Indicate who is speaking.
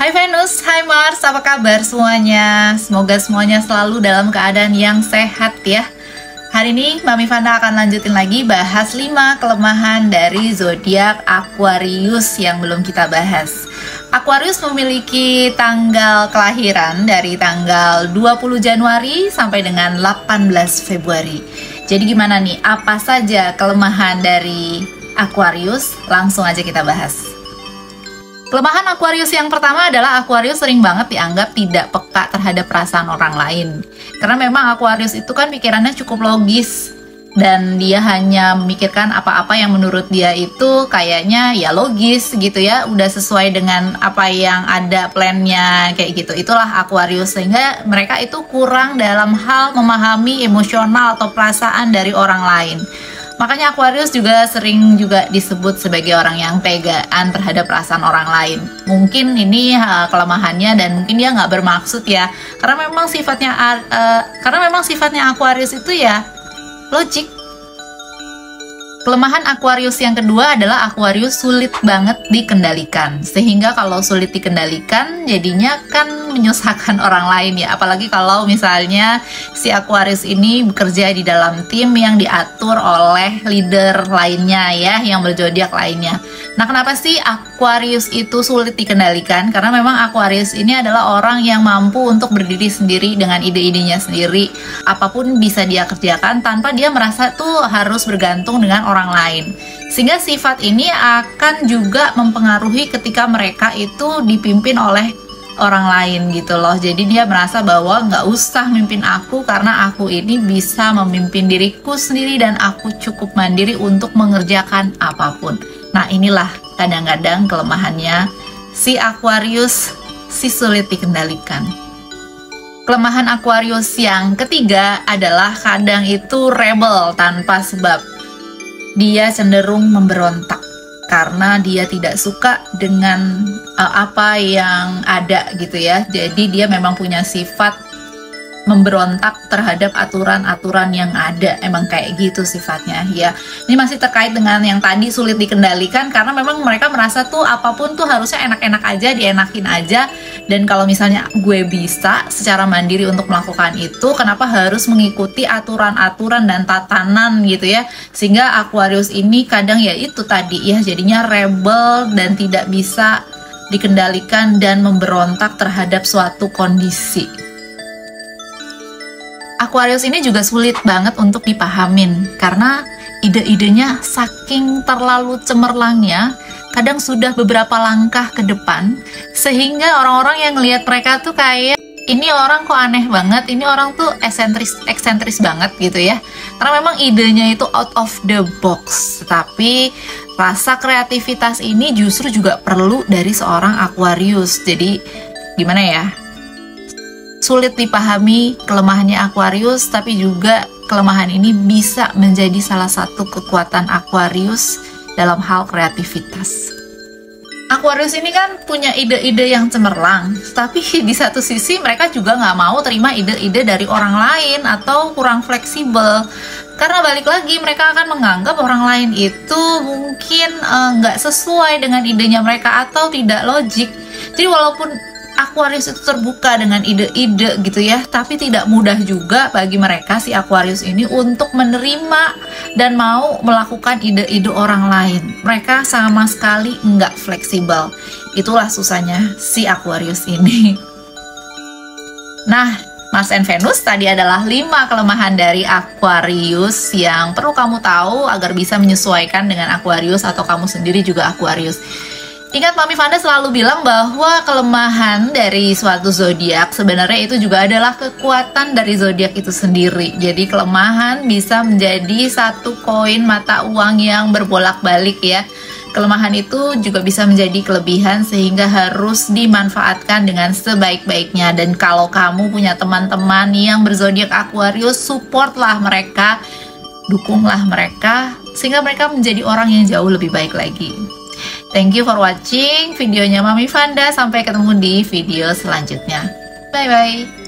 Speaker 1: Hai Venus, hai Mars, apa kabar semuanya? Semoga semuanya selalu dalam keadaan yang sehat ya. Hari ini Mami Vanda akan lanjutin lagi bahas 5 kelemahan dari zodiak Aquarius yang belum kita bahas. Aquarius memiliki tanggal kelahiran dari tanggal 20 Januari sampai dengan 18 Februari. Jadi gimana nih, apa saja kelemahan dari Aquarius? Langsung aja kita bahas. Kelemahan Aquarius yang pertama adalah Aquarius sering banget dianggap tidak peka terhadap perasaan orang lain. Karena memang Aquarius itu kan pikirannya cukup logis, dan dia hanya memikirkan apa-apa yang menurut dia itu kayaknya ya logis gitu ya, udah sesuai dengan apa yang ada plannya kayak gitu. Itulah Aquarius, sehingga mereka itu kurang dalam hal memahami emosional atau perasaan dari orang lain. Makanya Aquarius juga sering juga disebut sebagai orang yang tegaan terhadap perasaan orang lain. Mungkin ini kelemahannya, dan mungkin dia nggak bermaksud ya. Karena memang sifatnya Aquarius itu ya logik. Kelemahan Aquarius yang kedua adalah Aquarius sulit banget dikendalikan. Sehingga kalau sulit dikendalikan jadinya kan menyusahkan orang lain ya. Apalagi kalau misalnya si Aquarius ini bekerja di dalam tim yang diatur oleh leader lainnya ya, yang berzodiak lainnya. Nah, kenapa sih Aquarius itu sulit dikendalikan? Karena memang Aquarius ini adalah orang yang mampu untuk berdiri sendiri dengan ide-idenya sendiri. Apapun bisa dia kerjakan tanpa dia merasa tuh harus bergantung dengan orang lain. Sehingga sifat ini akan juga mempengaruhi ketika mereka itu dipimpin oleh orang lain gitu loh. Jadi dia merasa bahwa nggak usah mimpin aku karena aku ini bisa memimpin diriku sendiri dan aku cukup mandiri untuk mengerjakan apapun. Nah, inilah kadang-kadang kelemahannya si Aquarius, si sulit dikendalikan. Kelemahan Aquarius yang ketiga adalah kadang itu rebel tanpa sebab. Dia cenderung memberontak karena dia tidak suka dengan apa yang ada gitu ya. Jadi dia memang punya sifat memberontak terhadap aturan-aturan yang ada. Emang kayak gitu sifatnya ya. Ini masih terkait dengan yang tadi sulit dikendalikan, karena memang mereka merasa tuh apapun tuh harusnya enak-enak aja, dienakin aja. Dan kalau misalnya gue bisa secara mandiri untuk melakukan itu, kenapa harus mengikuti aturan-aturan dan tatanan gitu ya. Sehingga Aquarius ini kadang ya itu tadi ya, jadinya rebel dan tidak bisa dikendalikan dan memberontak terhadap suatu kondisi. Aquarius ini juga sulit banget untuk dipahamin karena ide-idenya saking terlalu cemerlangnya, kadang sudah beberapa langkah ke depan, sehingga orang-orang yang ngelihat mereka tuh kayak ini orang kok aneh banget, ini orang tuh eksentris banget gitu ya. Karena memang idenya itu out of the box. Tapi rasa kreativitas ini justru juga perlu dari seorang Aquarius. Jadi gimana ya? Sulit dipahami kelemahannya Aquarius, tapi juga kelemahan ini bisa menjadi salah satu kekuatan Aquarius dalam hal kreativitas. Aquarius ini kan punya ide-ide yang cemerlang, tapi di satu sisi mereka juga nggak mau terima ide-ide dari orang lain atau kurang fleksibel. Karena balik lagi, mereka akan menganggap orang lain itu mungkin nggak sesuai dengan idenya mereka atau tidak logik. Jadi walaupun Aquarius itu terbuka dengan ide-ide gitu ya, tapi tidak mudah juga bagi mereka si Aquarius ini untuk menerima dan mau melakukan ide-ide orang lain. Mereka sama sekali nggak fleksibel. Itulah susahnya si Aquarius ini. Nah, Mars and Venus tadi adalah 5 kelemahan dari Aquarius yang perlu kamu tahu agar bisa menyesuaikan dengan Aquarius atau kamu sendiri juga Aquarius. Ingat, Mami Vanda selalu bilang bahwa kelemahan dari suatu zodiak sebenarnya itu juga adalah kekuatan dari zodiak itu sendiri. Jadi kelemahan bisa menjadi satu koin mata uang yang berbolak-balik ya. Kelemahan itu juga bisa menjadi kelebihan, sehingga harus dimanfaatkan dengan sebaik-baiknya. Dan kalau kamu punya teman-teman yang berzodiak Aquarius, supportlah mereka, dukunglah mereka, sehingga mereka menjadi orang yang jauh lebih baik lagi. Thank you for watching videonya Mami Vanda. Sampai ketemu di video selanjutnya. Bye-bye.